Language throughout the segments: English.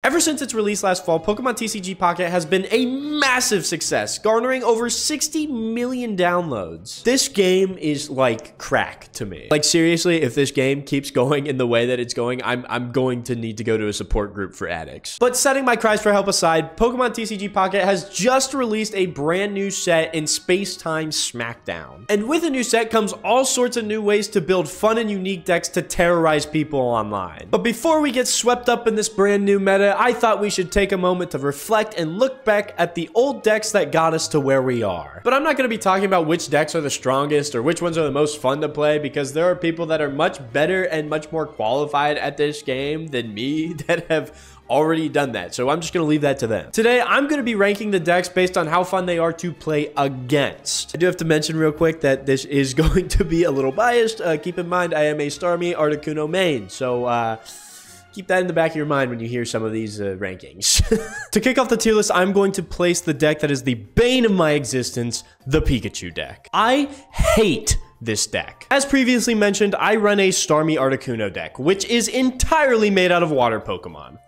Ever since its release last fall, Pokemon TCG Pocket has been a massive success, garnering over 60 million downloads. This game is like crack to me. Like seriously, if this game keeps going in the way that it's going, I'm going to need to go to a support group for addicts. But setting my cries for help aside, Pokemon TCG Pocket has just released a brand new set in Space-Time Smackdown. And with a new set comes all sorts of new ways to build fun and unique decks to terrorize people online. But before we get swept up in this brand new meta, I thought we should take a moment to reflect and look back at the old decks that got us to where we are. But I'm not going to be talking about which decks are the strongest or which ones are the most fun to play, because there are people that are much better and much more qualified at this game than me that have already done that, so I'm just going to leave that to them. Today, I'm going to be ranking the decks based on how fun they are to play against. I do have to mention real quick that this is going to be a little biased. Keep in mind, I am a Starmie Articuno main, so keep that in the back of your mind when you hear some of these rankings. To kick off the tier list, I'm going to place the deck that is the bane of my existence, the Pikachu deck. I hate this deck. As previously mentioned, I run a Starmie Articuno deck, which is entirely made out of water Pokemon.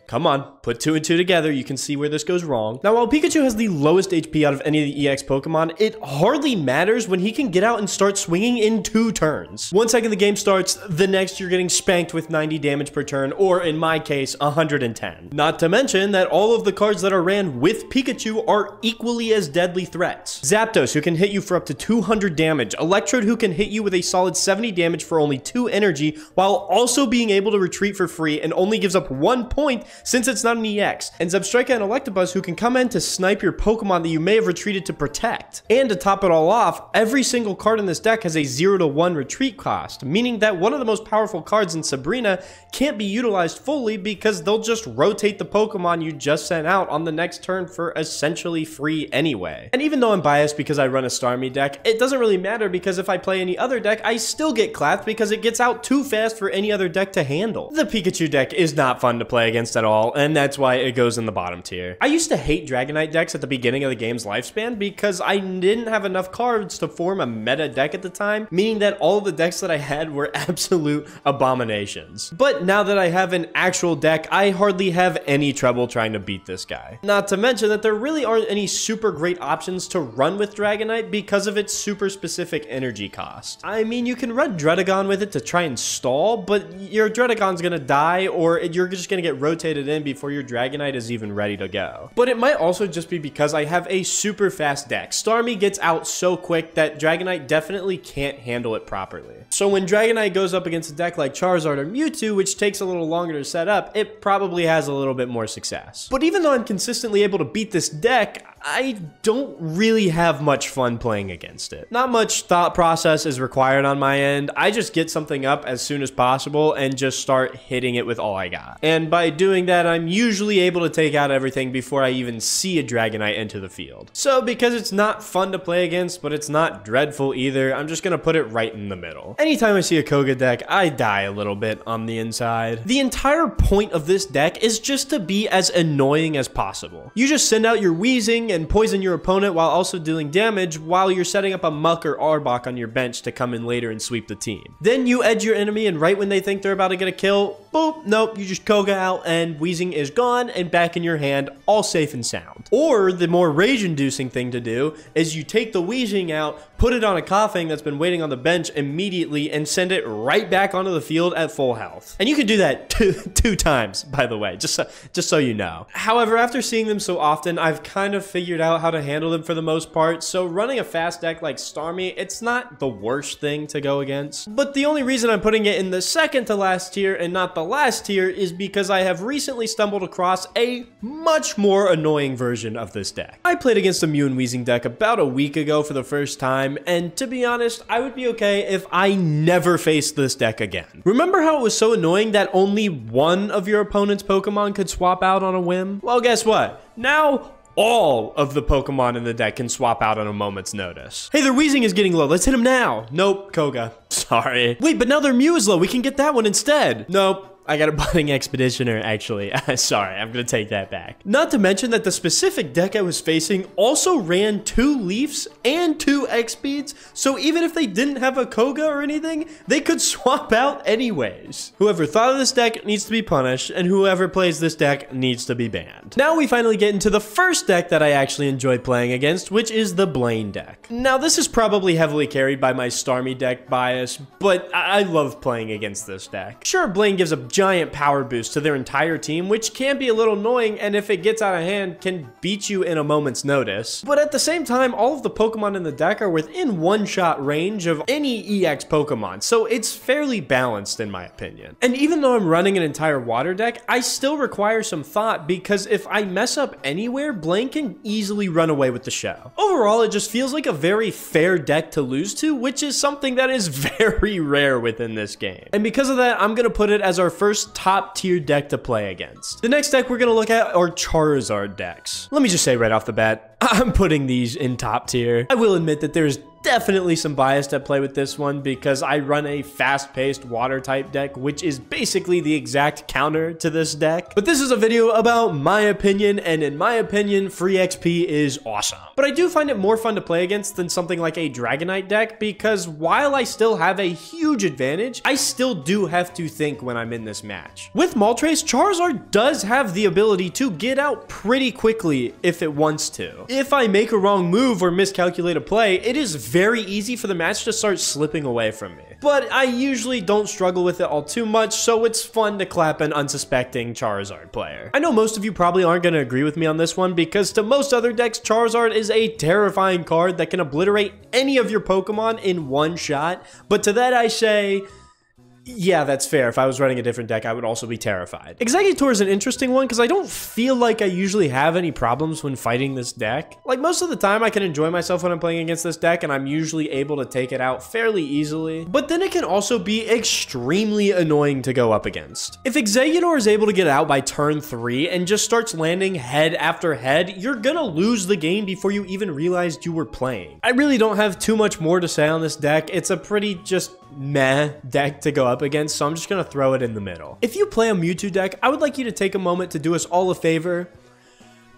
Come on, put two and two together, you can see where this goes wrong. Now, while Pikachu has the lowest HP out of any of the EX Pokemon, it hardly matters when he can get out and start swinging in 2 turns. 1 second the game starts, the next you're getting spanked with 90 damage per turn, or in my case, 110. Not to mention that all of the cards that are ran with Pikachu are equally as deadly threats. Zapdos, who can hit you for up to 200 damage. Electrode, who can hit you with a solid 70 damage for only 2 energy, while also being able to retreat for free and only gives up 1 point since it's not an EX, and Zebstrika and Electabuzz, who can come in to snipe your Pokemon that you may have retreated to protect. And to top it all off, every single card in this deck has a 0 to 1 retreat cost, meaning that one of the most powerful cards in Sabrina can't be utilized fully because they'll just rotate the Pokemon you just sent out on the next turn for essentially free anyway. And even though I'm biased because I run a Starmie deck, it doesn't really matter because if I play any other deck, I still get clapped because it gets out too fast for any other deck to handle. The Pikachu deck is not fun to play against at all, and that's why it goes in the bottom tier. I used to hate Dragonite decks at the beginning of the game's lifespan because I didn't have enough cards to form a meta deck at the time, meaning that all of the decks that I had were absolute abominations. But now that I have an actual deck, I hardly have any trouble trying to beat this guy. Not to mention that there really aren't any super great options to run with Dragonite because of its super specific energy cost. I mean, you can run Dredagon with it to try and stall, but your Dredagon's gonna die, or you're just gonna get rotated in before your Dragonite is even ready to go. But it might also just be because I have a super fast deck. Starmie gets out so quick that Dragonite definitely can't handle it properly. So when Dragonite goes up against a deck like Charizard or Mewtwo, which takes a little longer to set up, it probably has a little bit more success. But even though I'm consistently able to beat this deck, I don't really have much fun playing against it. Not much thought process is required on my end. I just get something up as soon as possible and just start hitting it with all I got. And by doing that, I'm usually able to take out everything before I even see a Dragonite enter the field. So because it's not fun to play against, but it's not dreadful either, I'm just gonna put it right in the middle. Anytime I see a Koga deck, I die a little bit on the inside. The entire point of this deck is just to be as annoying as possible. You just send out your Weezing and poison your opponent while also dealing damage while you're setting up a Muck or Arbok on your bench to come in later and sweep the team. Then you edge your enemy, and right when they think they're about to get a kill, boop, nope, you just Koga out and Weezing is gone and back in your hand, all safe and sound. Or the more rage-inducing thing to do is you take the Weezing out, put it on a Koffing that's been waiting on the bench immediately, and send it right back onto the field at full health. And you can do that two times, by the way, just so you know. However, after seeing them so often, I've kind of figured out how to handle them for the most part, so running a fast deck like Starmie, it's not the worst thing to go against. But the only reason I'm putting it in the second to last tier and not the last tier is because I have recently stumbled across a much more annoying version of this deck. I played against a Mew and Weezing deck about a week ago for the first time, and to be honest, I would be okay if I never faced this deck again. Remember how it was so annoying that only one of your opponent's Pokemon could swap out on a whim? Well, guess what? Now, all of the Pokemon in the deck can swap out on a moment's notice. Hey, their Weezing is getting low. Let's hit him now. Nope, Koga. Sorry. Wait, but now their Mew is low. We can get that one instead. Nope. I got a budding expeditioner, actually. Sorry, I'm gonna take that back. Not to mention that the specific deck I was facing also ran 2 Leafs and 2 X-Speeds, so even if they didn't have a Koga or anything, they could swap out anyways. Whoever thought of this deck needs to be punished, and whoever plays this deck needs to be banned. Now we finally get into the first deck that I actually enjoy playing against, which is the Blaine deck. Now this is probably heavily carried by my Starmie deck bias, but I love playing against this deck. Sure, Blaine gives a giant power boost to their entire team, which can be a little annoying, and if it gets out of hand, can beat you in a moment's notice. But at the same time, all of the Pokemon in the deck are within one-shot range of any EX Pokemon, so it's fairly balanced in my opinion. And even though I'm running an entire water deck, I still require some thought, because if I mess up anywhere, Blaine can easily run away with the show. Overall, it just feels like a very fair deck to lose to, which is something that is very rare within this game. And because of that, I'm gonna put it as our first top tier deck to play against. The next deck we're gonna look at are Charizard decks. Let me just say right off the bat, I'm putting these in top tier. I will admit that there's definitely some bias at play with this one because I run a fast-paced water type deck, which is basically the exact counter to this deck. But this is a video about my opinion, and in my opinion, free XP is awesome. But I do find it more fun to play against than something like a Dragonite deck, because while I still have a huge advantage, I still do have to think when I'm in this match. With Moltres, Charizard does have the ability to get out pretty quickly if it wants to. If I make a wrong move or miscalculate a play, it is very easy for the match to start slipping away from me. But I usually don't struggle with it all too much, so it's fun to clap an unsuspecting Charizard player. I know most of you probably aren't going to agree with me on this one, because to most other decks, Charizard is a terrifying card that can obliterate any of your Pokemon in one shot. But to that I say, yeah, that's fair. If I was running a different deck, I would also be terrified. Exeggutor is an interesting one because I don't feel like I usually have any problems when fighting this deck. Like, most of the time, I can enjoy myself when I'm playing against this deck, and I'm usually able to take it out fairly easily. But then it can also be extremely annoying to go up against. If Exeggutor is able to get out by turn 3 and just starts landing head after head, you're gonna lose the game before you even realized you were playing. I really don't have too much more to say on this deck. It's a pretty just meh deck to go up against, so I'm just gonna throw it in the middle. If you play a Mewtwo deck, I would like you to take a moment to do us all a favor.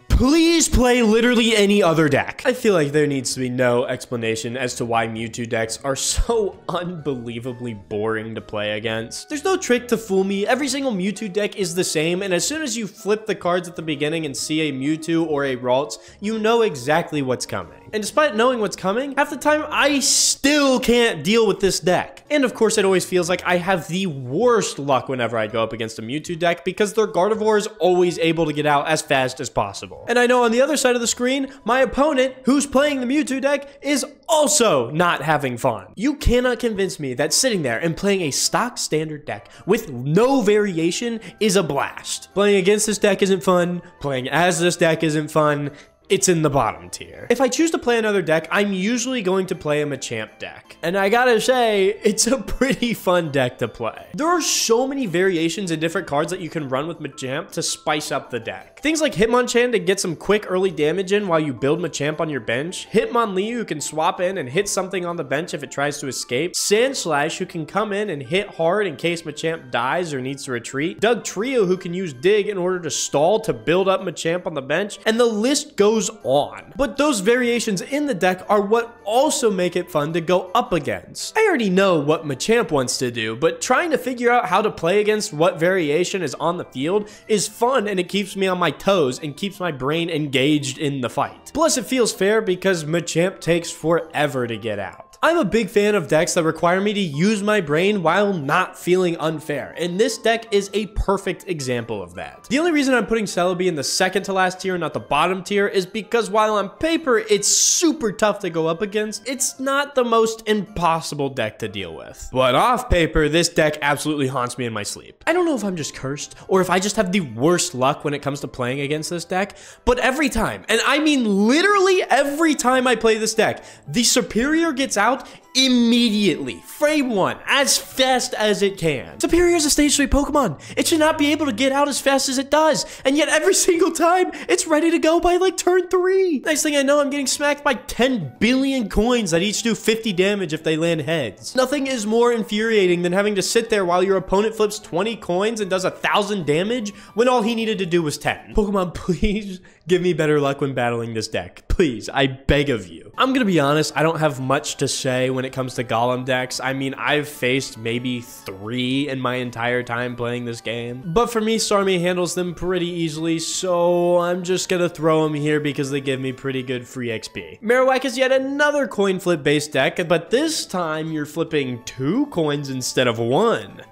Please play literally any other deck. I feel like there needs to be no explanation as to why Mewtwo decks are so unbelievably boring to play against. There's no trick to fool me. Every single Mewtwo deck is the same, and as soon as you flip the cards at the beginning and see a Mewtwo or a Ralts, you know exactly what's coming. And despite knowing what's coming, half the time I still can't deal with this deck. And of course, it always feels like I have the worst luck whenever I go up against a Mewtwo deck because their Gardevoir is always able to get out as fast as possible. And I know on the other side of the screen, my opponent, who's playing the Mewtwo deck, is also not having fun. You cannot convince me that sitting there and playing a stock standard deck with no variation is a blast. Playing against this deck isn't fun. Playing as this deck isn't fun. It's in the bottom tier. If I choose to play another deck, I'm usually going to play a Machamp deck. And I gotta say, it's a pretty fun deck to play. There are so many variations and different cards that you can run with Machamp to spice up the deck. Things like Hitmonchan to get some quick early damage in while you build Machamp on your bench. Hitmonlee who can swap in and hit something on the bench if it tries to escape. Sandslash who can come in and hit hard in case Machamp dies or needs to retreat. Dugtrio who can use Dig in order to stall to build up Machamp on the bench. And the list goes on. But those variations in the deck are what also make it fun to go up against. I already know what Machamp wants to do, but trying to figure out how to play against what variation is on the field is fun, and it keeps me on my toes and keeps my brain engaged in the fight. Plus, it feels fair because Machamp takes forever to get out. I'm a big fan of decks that require me to use my brain while not feeling unfair, and this deck is a perfect example of that. The only reason I'm putting Celebi in the second to last tier, not the bottom tier, is because while on paper it's super tough to go up against, it's not the most impossible deck to deal with. But off paper, this deck absolutely haunts me in my sleep. I don't know if I'm just cursed, or if I just have the worst luck when it comes to playing against this deck, but every time, and I mean literally every time I play this deck, the superior gets out out immediately. Frame 1, as fast as it can. Superior is a stage 3 Pokemon. It should not be able to get out as fast as it does, and yet every single time, it's ready to go by like turn 3. Next thing I know, I'm getting smacked by 10 billion coins that each do 50 damage if they land heads. Nothing is more infuriating than having to sit there while your opponent flips 20 coins and does 1,000 damage when all he needed to do was 10. Pokemon, please give me better luck when battling this deck. Please, I beg of you. I'm gonna be honest, I don't have much to say when it comes to Golem decks. I mean, I've faced maybe 3 in my entire time playing this game. But for me, Starmie handles them pretty easily, so I'm just gonna throw them here because they give me pretty good free XP. Marowak is yet another coin flip based deck, but this time you're flipping 2 coins instead of 1.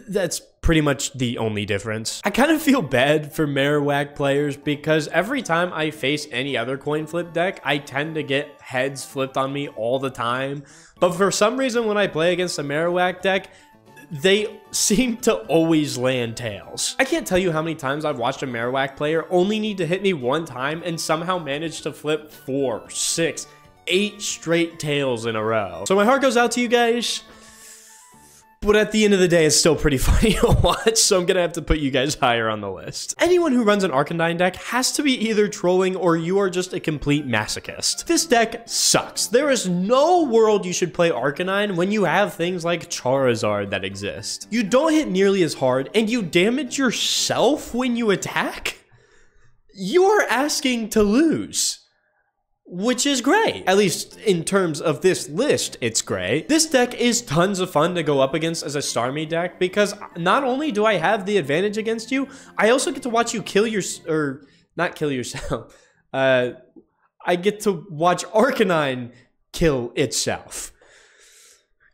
That's pretty much the only difference. I kind of feel bad for Marowak players because every time I face any other coin flip deck, I tend to get heads flipped on me all the time. But for some reason, when I play against a Marowak deck, they seem to always land tails. I can't tell you how many times I've watched a Marowak player only need to hit me 1 time and somehow manage to flip 4, 6, 8 straight tails in a row. So my heart goes out to you guys. But at the end of the day, it's still pretty funny to watch, so I'm gonna have to put you guys higher on the list. Anyone who runs an Arcanine deck has to be either trolling or you are just a complete masochist. This deck sucks. There is no world you should play Arcanine when you have things like Charizard that exist. You don't hit nearly as hard, and you damage yourself when you attack? You're asking to lose. Which is great. At least in terms of this list, it's great. This deck is tons of fun to go up against as a Starmie deck because not only do I have the advantage against you, I also get to watch you kill not kill yourself. I get to watch Arcanine kill itself.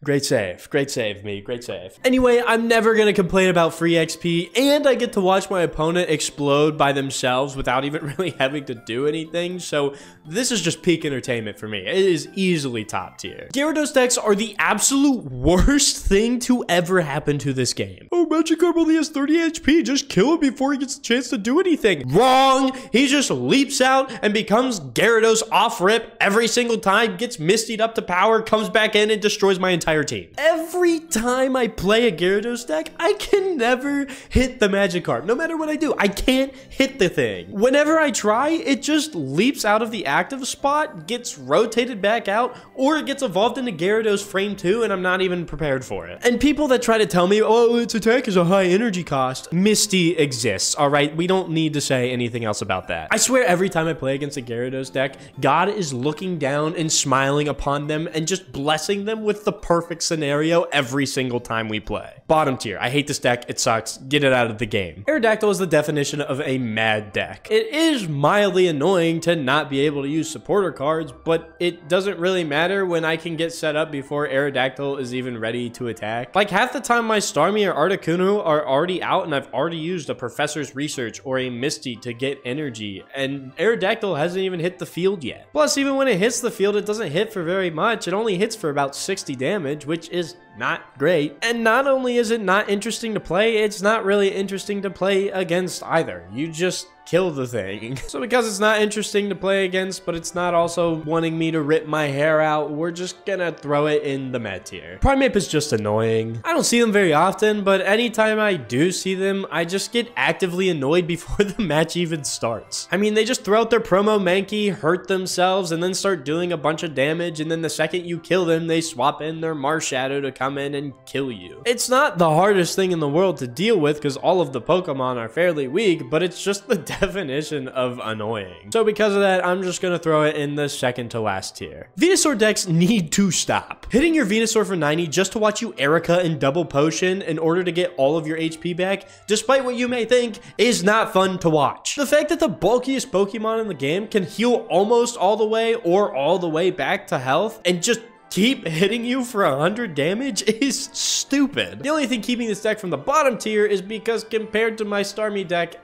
Great save, me, great save. Anyway, I'm never gonna complain about free XP, and I get to watch my opponent explode by themselves without even really having to do anything, so this is just peak entertainment for me. It is easily top tier. Gyarados decks are the absolute worst thing to ever happen to this game. Oh, Magikarp only has 30 HP, just kill him before he gets a chance to do anything. Wrong! He just leaps out and becomes Gyarados off rip every single time, gets Mistied up to power, comes back in and destroys my entire team. Every time I play a Gyarados deck, I can never hit the Magikarp. No matter what I do, I can't hit the thing. Whenever I try, it just leaps out of the active spot, gets rotated back out, or it gets evolved into Gyarados frame 2, and I'm not even prepared for it. And people that try to tell me, oh, its attack is a high energy cost, Misty exists, all right? We don't need to say anything else about that. I swear every time I play against a Gyarados deck, God is looking down and smiling upon them and just blessing them with the perfect scenario every single time we play. Bottom tier. I hate this deck. It sucks. Get it out of the game. Aerodactyl is the definition of a mad deck. It is mildly annoying to not be able to use supporter cards, but it doesn't really matter when I can get set up before Aerodactyl is even ready to attack. Like half the time my Starmie or Articuno are already out and I've already used a Professor's Research or a Misty to get energy, and Aerodactyl hasn't even hit the field yet. Plus, even when it hits the field, it doesn't hit for very much. It only hits for about 60 damage, which is not great. And not only is it not interesting to play, it's not really interesting to play against either. You just kill the thing. So because it's not interesting to play against, but it's not also wanting me to rip my hair out, we're just gonna throw it in the med tier. Primeape is just annoying. I don't see them very often, but anytime I do see them, I just get actively annoyed before the match even starts. I mean, they just throw out their promo Mankey, hurt themselves, and then start doing a bunch of damage, and then the second you kill them, they swap in their Marshadow to come in and kill you. It's not the hardest thing in the world to deal with because all of the Pokemon are fairly weak, but it's just the definition of annoying. So because of that, I'm just gonna throw it in the second to last tier. Venusaur decks need to stop. Hitting your Venusaur for 90 just to watch you Erica and double potion in order to get all of your HP back, despite what you may think, is not fun to watch. The fact that the bulkiest Pokemon in the game can heal almost all the way or all the way back to health and just keep hitting you for 100 damage is stupid. The only thing keeping this deck from the bottom tier is because compared to my Starmie deck,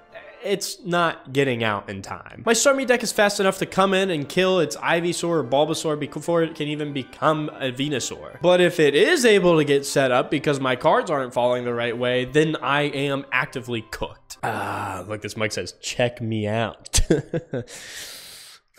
it's not getting out in time. My Starmie deck is fast enough to come in and kill its Ivysaur or Bulbasaur before it can even become a Venusaur. But if it is able to get set up because my cards aren't falling the right way, then I am actively cooked. Look, this mic says, check me out.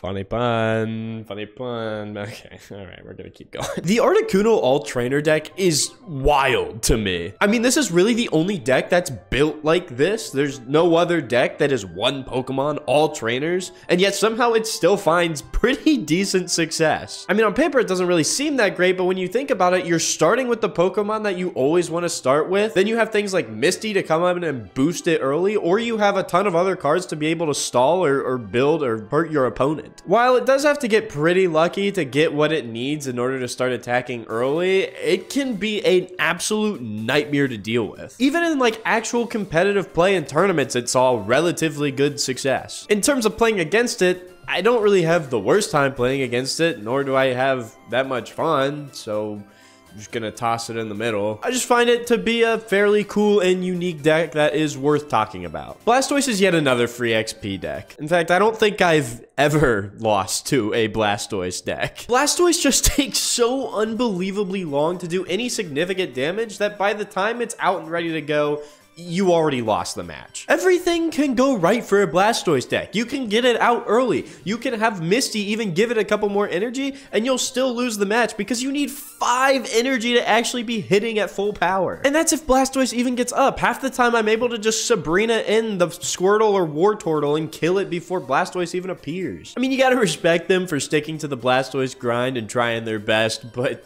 Funny pun. Funny pun. Okay, all right, we're gonna keep going. The Articuno All-Trainer deck is wild to me. I mean, this is really the only deck that's built like this. There's no other deck that is one Pokemon, all trainers, and yet somehow it still finds pretty decent success. I mean, on paper, it doesn't really seem that great, but when you think about it, you're starting with the Pokemon that you always want to start with. Then you have things like Misty to come up and boost it early, or you have a ton of other cards to be able to stall or build or hurt your opponent. While it does have to get pretty lucky to get what it needs in order to start attacking early, it can be an absolute nightmare to deal with. Even in like actual competitive play in tournaments, it saw relatively good success. In terms of playing against it, I don't really have the worst time playing against it, nor do I have that much fun, so I'm just gonna toss it in the middle. I just find it to be a fairly cool and unique deck that is worth talking about. Blastoise is yet another free XP deck. In fact, I don't think I've ever lost to a Blastoise deck. Blastoise just takes so unbelievably long to do any significant damage that by the time it's out and ready to go, you already lost the match. Everything can go right for a Blastoise deck. You can get it out early. You can have Misty even give it a couple more energy, and you'll still lose the match because you need 5 energy to actually be hitting at full power. And that's if Blastoise even gets up. Half the time, I'm able to just Sabrina in the Squirtle or Wartortle and kill it before Blastoise even appears. I mean, you gotta respect them for sticking to the Blastoise grind and trying their best, but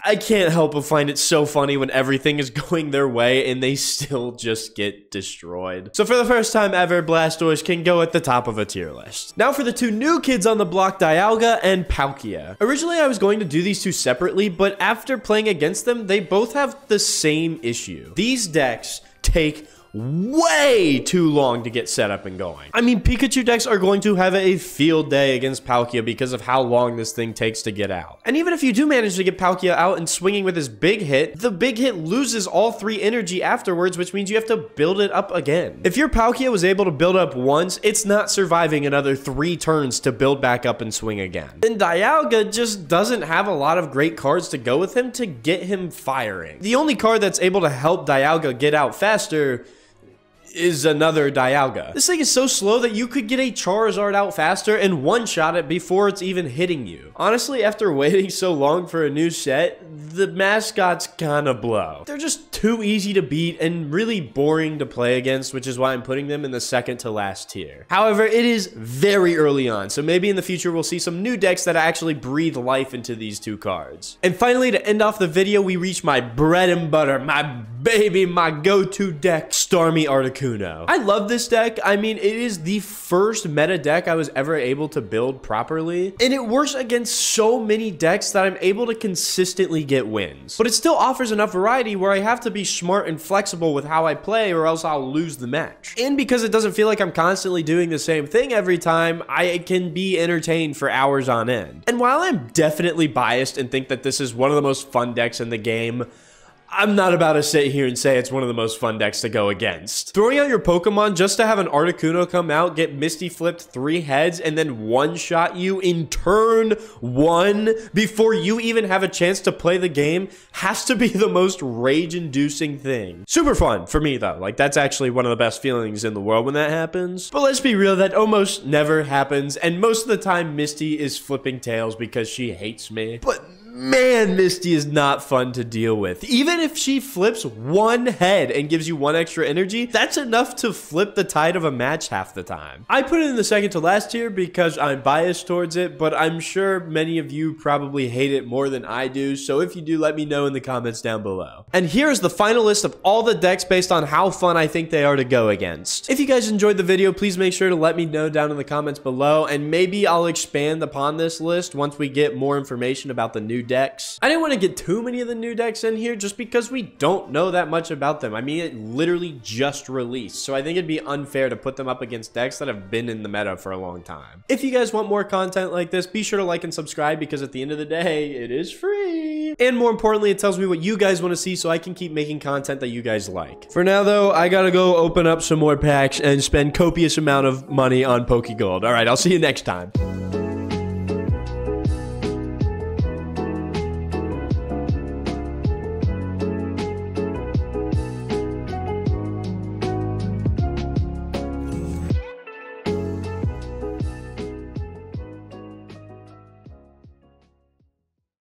I can't help but find it so funny when everything is going their way and they still just get destroyed. So for the first time ever, Blastoise can go at the top of a tier list. Now for the 2 new kids on the block, Dialga and Palkia. Originally, I was going to do these 2 separately, but after playing against them, they both have the same issue. These decks take way too long to get set up and going. I mean, Pikachu decks are going to have a field day against Palkia because of how long this thing takes to get out. And even if you do manage to get Palkia out and swinging with his big hit, the big hit loses all 3 energy afterwards, which means you have to build it up again. If your Palkia was able to build up once, it's not surviving another 3 turns to build back up and swing again. And Dialga just doesn't have a lot of great cards to go with him to get him firing. The only card that's able to help Dialga get out faster is another Dialga. This thing is so slow that you could get a Charizard out faster and one-shot it before it's even hitting you. Honestly, after waiting so long for a new set, the mascots kinda blow. They're just too easy to beat and really boring to play against, which is why I'm putting them in the second to last tier. However, it is very early on, so maybe in the future we'll see some new decks that actually breathe life into these 2 cards. And finally, to end off the video, we reach my bread and butter, my baby, my go-to deck, Starmie Articuno. I love this deck. I mean, it is the first meta deck I was ever able to build properly, and it works against so many decks that I'm able to consistently get wins. But it still offers enough variety where I have to be smart and flexible with how I play or else I'll lose the match. And because it doesn't feel like I'm constantly doing the same thing every time, I can be entertained for hours on end. And while I'm definitely biased and think that this is one of the most fun decks in the game, I'm not about to sit here and say it's one of the most fun decks to go against. Throwing out your Pokemon just to have an Articuno come out, get Misty flipped 3 heads, and then one-shot you in turn 1 before you even have a chance to play the game has to be the most rage-inducing thing. Super fun for me, though. Like, that's actually one of the best feelings in the world when that happens. But let's be real, that almost never happens, and most of the time Misty is flipping tails because she hates me. But man, Misty is not fun to deal with. Even if she flips 1 head and gives you 1 extra energy, that's enough to flip the tide of a match half the time. I put it in the second to last tier because I'm biased towards it, but I'm sure many of you probably hate it more than I do, so if you do, let me know in the comments down below. And here's the final list of all the decks based on how fun I think they are to go against. If you guys enjoyed the video, please make sure to let me know down in the comments below, and maybe I'll expand upon this list once we get more information about the new decks. I didn't want to get too many of the new decks in here just because we don't know that much about them. I mean, it literally just released, so I think it'd be unfair to put them up against decks that have been in the meta for a long time. If you guys want more content like this, be sure to like and subscribe because at the end of the day, it is free. And more importantly, it tells me what you guys want to see so I can keep making content that you guys like. For now though, I gotta go open up some more packs and spend copious amount of money on Pokegold. All right, I'll see you next time.